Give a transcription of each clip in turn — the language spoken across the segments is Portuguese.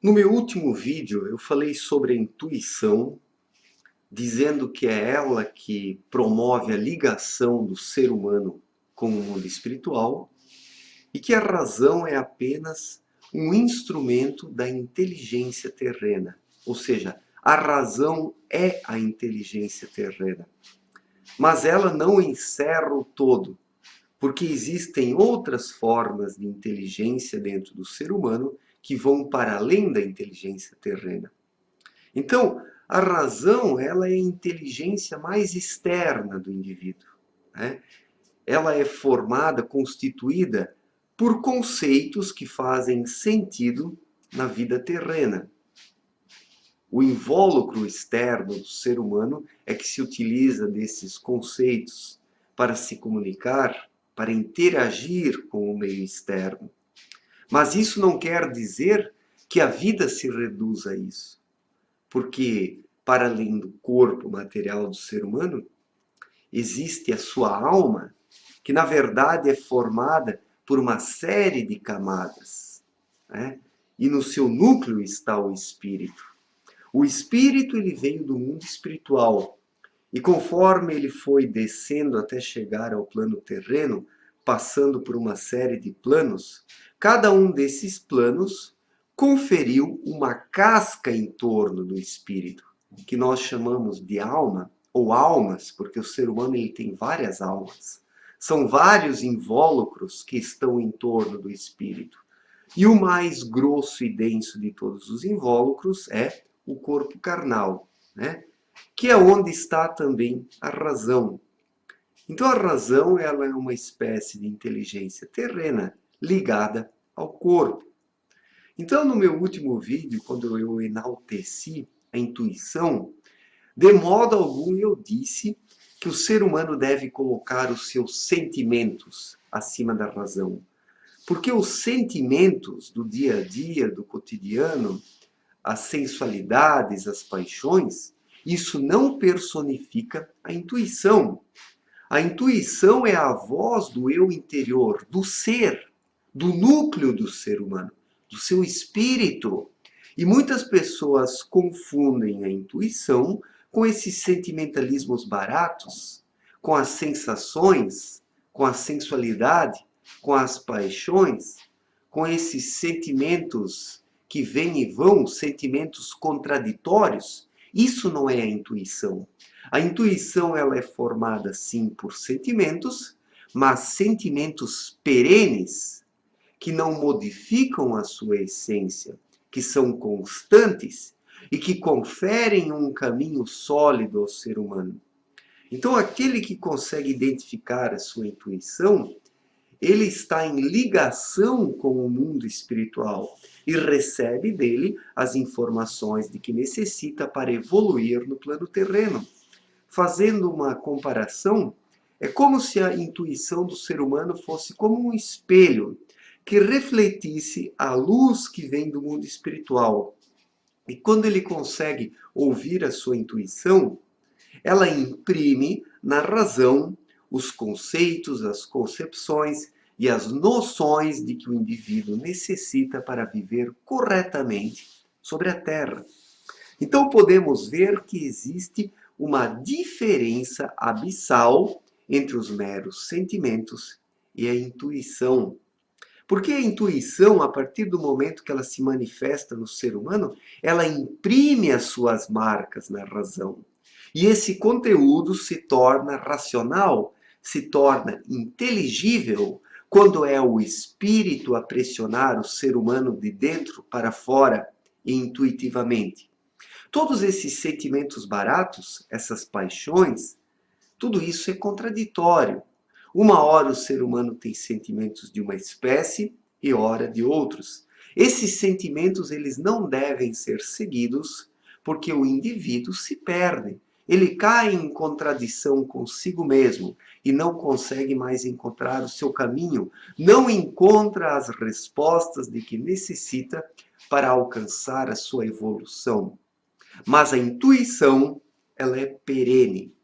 No meu último vídeo eu falei sobre a intuição, dizendo que é ela que promove a ligação do ser humano com o mundo espiritual e que a razão é apenas um instrumento da inteligência terrena. Ou seja, a razão é a inteligência terrena. Mas ela não encerra o todo, porque existem outras formas de inteligência dentro do ser humano que vão para além da inteligência terrena. Então, a razão, ela é a inteligência mais externa do indivíduo, né? Ela é formada, constituída por conceitos que fazem sentido na vida terrena. O invólucro externo do ser humano é que se utiliza desses conceitos para se comunicar, para interagir com o meio externo. Mas isso não quer dizer que a vida se reduz a isso. Porque, para além do corpo material do ser humano, existe a sua alma, que na verdade é formada por uma série de camadas, né? E no seu núcleo está o espírito. O espírito ele veio do mundo espiritual, e conforme ele foi descendo até chegar ao plano terreno, passando por uma série de planos, cada um desses planos conferiu uma casca em torno do espírito, que nós chamamos de alma ou almas, porque o ser humano ele tem várias almas. São vários invólucros que estão em torno do espírito. E o mais grosso e denso de todos os invólucros é o corpo carnal, né? Que é onde está também a razão. Então a razão ela é uma espécie de inteligência terrena ligada ao corpo. Então no meu último vídeo, quando eu enalteci a intuição, de modo algum eu disse que o ser humano deve colocar os seus sentimentos acima da razão. Porque os sentimentos do dia a dia, do cotidiano, as sensualidades, as paixões, isso não personifica a intuição. A intuição é a voz do eu interior, do ser, do núcleo do ser humano, do seu espírito. E muitas pessoas confundem a intuição com esses sentimentalismos baratos, com as sensações, com a sensualidade, com as paixões, com esses sentimentos que vêm e vão, sentimentos contraditórios. Isso não é a intuição. A intuição ela é formada sim por sentimentos, mas sentimentos perenes que não modificam a sua essência, que são constantes e que conferem um caminho sólido ao ser humano. Então, aquele que consegue identificar a sua intuição, ele está em ligação com o mundo espiritual e recebe dele as informações de que necessita para evoluir no plano terreno. Fazendo uma comparação, é como se a intuição do ser humano fosse como um espelho que refletisse a luz que vem do mundo espiritual. E quando ele consegue ouvir a sua intuição, ela imprime na razão os conceitos, as concepções e as noções de que o indivíduo necessita para viver corretamente sobre a Terra. Então podemos ver que existe uma diferença abissal entre os meros sentimentos e a intuição. Porque a intuição, a partir do momento que ela se manifesta no ser humano, ela imprime as suas marcas na razão. E esse conteúdo se torna racional, se torna inteligível quando é o espírito a pressionar o ser humano de dentro para fora e intuitivamente. Todos esses sentimentos baratos, essas paixões, tudo isso é contraditório. Uma hora o ser humano tem sentimentos de uma espécie e hora de outros. Esses sentimentos eles não devem ser seguidos porque o indivíduo se perde. Ele cai em contradição consigo mesmo e não consegue mais encontrar o seu caminho, não encontra as respostas de que necessita para alcançar a sua evolução. Mas a intuição, ela é perene,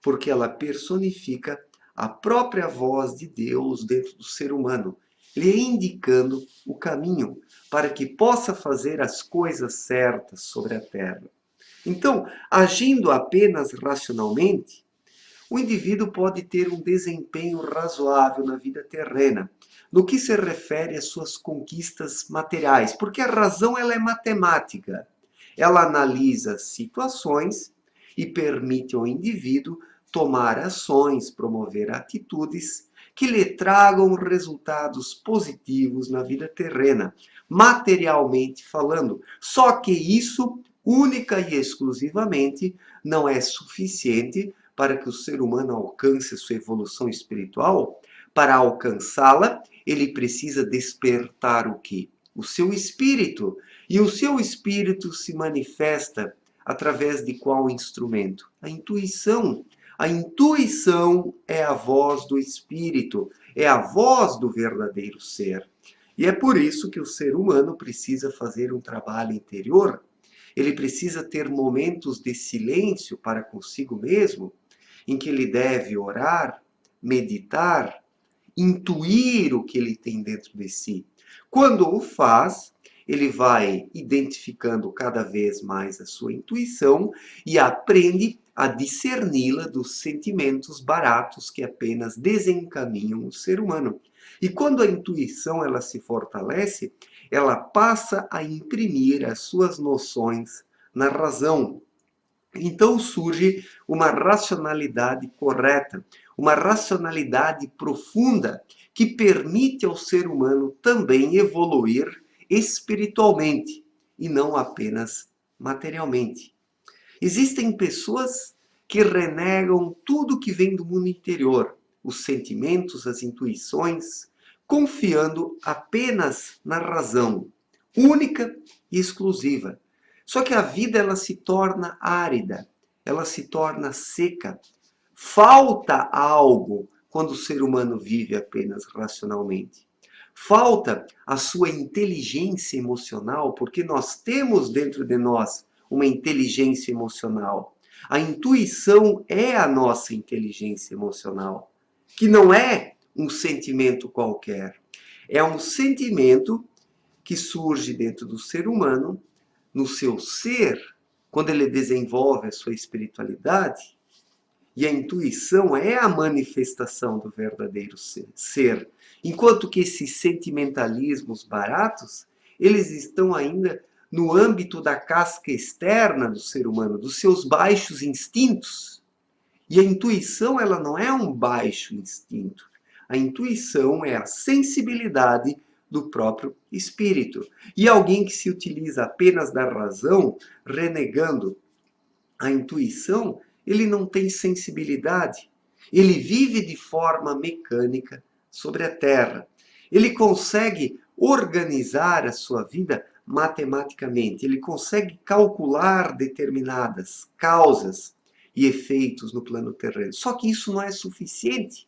porque ela personifica a própria voz de Deus dentro do ser humano. lhe indicando o caminho para que possa fazer as coisas certas sobre a terra. Então, agindo apenas racionalmente, o indivíduo pode ter um desempenho razoável na vida terrena, no que se refere às suas conquistas materiais, porque a razão ela é matemática. Ela analisa situações e permite ao indivíduo tomar ações, promover atitudes que lhe tragam resultados positivos na vida terrena, materialmente falando. Só que isso, única e exclusivamente, não é suficiente para que o ser humano alcance sua evolução espiritual. Para alcançá-la, ele precisa despertar o quê? O seu espírito. E o seu espírito se manifesta através de qual instrumento? A intuição. A intuição é a voz do espírito, é a voz do verdadeiro ser. E é por isso que o ser humano precisa fazer um trabalho interior. Ele precisa ter momentos de silêncio para consigo mesmo, em que ele deve orar, meditar, intuir o que ele tem dentro de si. Quando o faz, ele vai identificando cada vez mais a sua intuição e aprende a discerni-la dos sentimentos baratos que apenas desencaminham o ser humano. E quando a intuição ela se fortalece, ela passa a imprimir as suas noções na razão. Então surge uma racionalidade correta, uma racionalidade profunda que permite ao ser humano também evoluir espiritualmente e não apenas materialmente. Existem pessoas que renegam tudo que vem do mundo interior, os sentimentos, as intuições, confiando apenas na razão, única e exclusiva. Só que a vida ela se torna árida, ela se torna seca. Falta algo quando o ser humano vive apenas racionalmente. Falta a sua inteligência emocional, porque nós temos dentro de nós uma inteligência emocional. A intuição é a nossa inteligência emocional, que não é um sentimento qualquer. É um sentimento que surge dentro do ser humano, no seu ser, quando ele desenvolve a sua espiritualidade, e a intuição é a manifestação do verdadeiro ser. Enquanto que esses sentimentalismos baratos, eles estão ainda no âmbito da casca externa do ser humano, dos seus baixos instintos. E a intuição, ela não é um baixo instinto. A intuição é a sensibilidade do próprio espírito. E alguém que se utiliza apenas da razão, renegando a intuição, ele não tem sensibilidade. Ele vive de forma mecânica sobre a Terra. Ele consegue organizar a sua vida matematicamente. Ele consegue calcular determinadas causas e efeitos no plano terreno. Só que isso não é suficiente.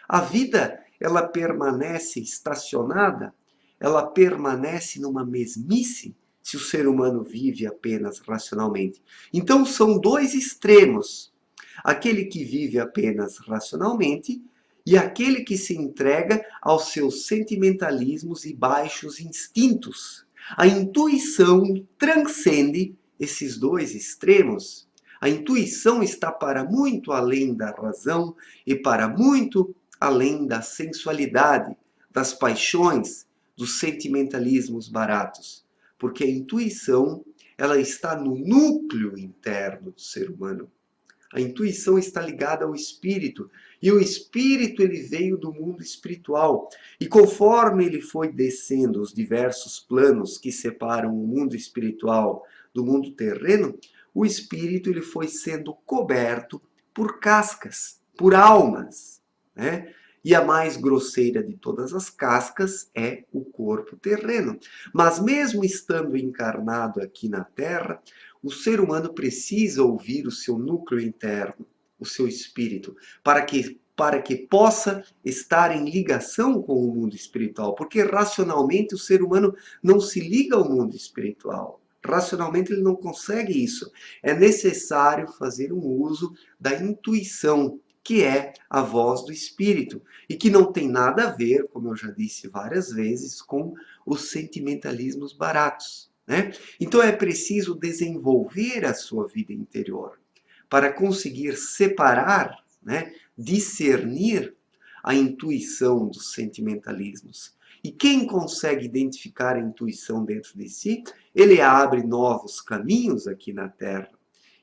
A vida, ela permanece estacionada, ela permanece numa mesmice se o ser humano vive apenas racionalmente. Então são dois extremos. Aquele que vive apenas racionalmente e aquele que se entrega aos seus sentimentalismos e baixos instintos. A intuição transcende esses dois extremos. A intuição está para muito além da razão e para muito além da sensualidade, das paixões, dos sentimentalismos baratos. Porque a intuição, ela está no núcleo interno do ser humano. A intuição está ligada ao espírito, e o espírito ele veio do mundo espiritual. E conforme ele foi descendo os diversos planos que separam o mundo espiritual do mundo terreno, o espírito ele foi sendo coberto por cascas, por almas, né? E a mais grosseira de todas as cascas é o corpo terreno. Mas mesmo estando encarnado aqui na Terra, o ser humano precisa ouvir o seu núcleo interno, o seu espírito, para que possa estar em ligação com o mundo espiritual. Porque racionalmente o ser humano não se liga ao mundo espiritual. Racionalmente ele não consegue isso. É necessário fazer um uso da intuição, que é a voz do Espírito, e que não tem nada a ver, como eu já disse várias vezes, com os sentimentalismos baratos, né? Então é preciso desenvolver a sua vida interior para conseguir separar, né, discernir a intuição dos sentimentalismos. E quem consegue identificar a intuição dentro de si, ele abre novos caminhos aqui na Terra.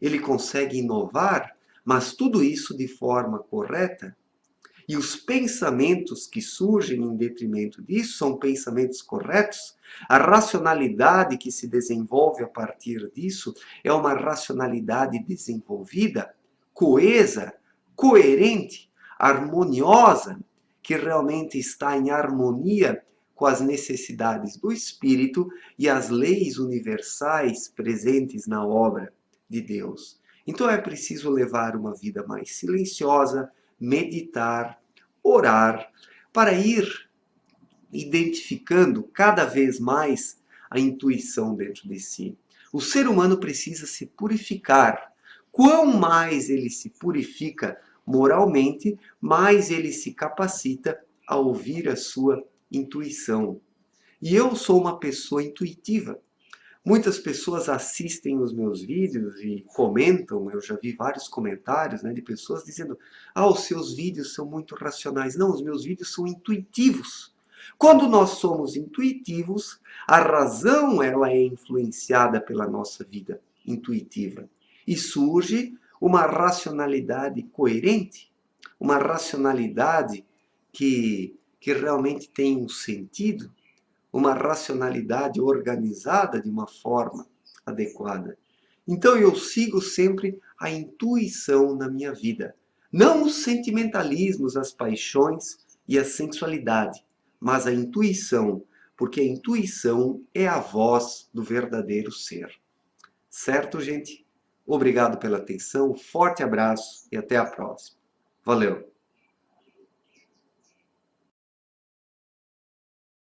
Ele consegue inovar, mas tudo isso de forma correta. E os pensamentos que surgem em detrimento disso são pensamentos corretos. A racionalidade que se desenvolve a partir disso é uma racionalidade desenvolvida, coesa, coerente, harmoniosa, que realmente está em harmonia com as necessidades do espírito e as leis universais presentes na obra de Deus. Então é preciso levar uma vida mais silenciosa, meditar, orar, para ir identificando cada vez mais a intuição dentro de si. O ser humano precisa se purificar. Quanto mais ele se purifica moralmente, mais ele se capacita a ouvir a sua intuição. E eu sou uma pessoa intuitiva. Muitas pessoas assistem os meus vídeos e comentam, eu já vi vários comentários, né, de pessoas dizendo: ah, os seus vídeos são muito racionais. Não, os meus vídeos são intuitivos. Quando nós somos intuitivos, a razão ela é influenciada pela nossa vida intuitiva. E surge uma racionalidade coerente, uma racionalidade que realmente tem um sentido, uma racionalidade organizada de uma forma adequada. Então eu sigo sempre a intuição na minha vida. Não os sentimentalismos, as paixões e a sensualidade, mas a intuição, porque a intuição é a voz do verdadeiro ser. Certo, gente? Obrigado pela atenção, forte abraço e até a próxima. Valeu!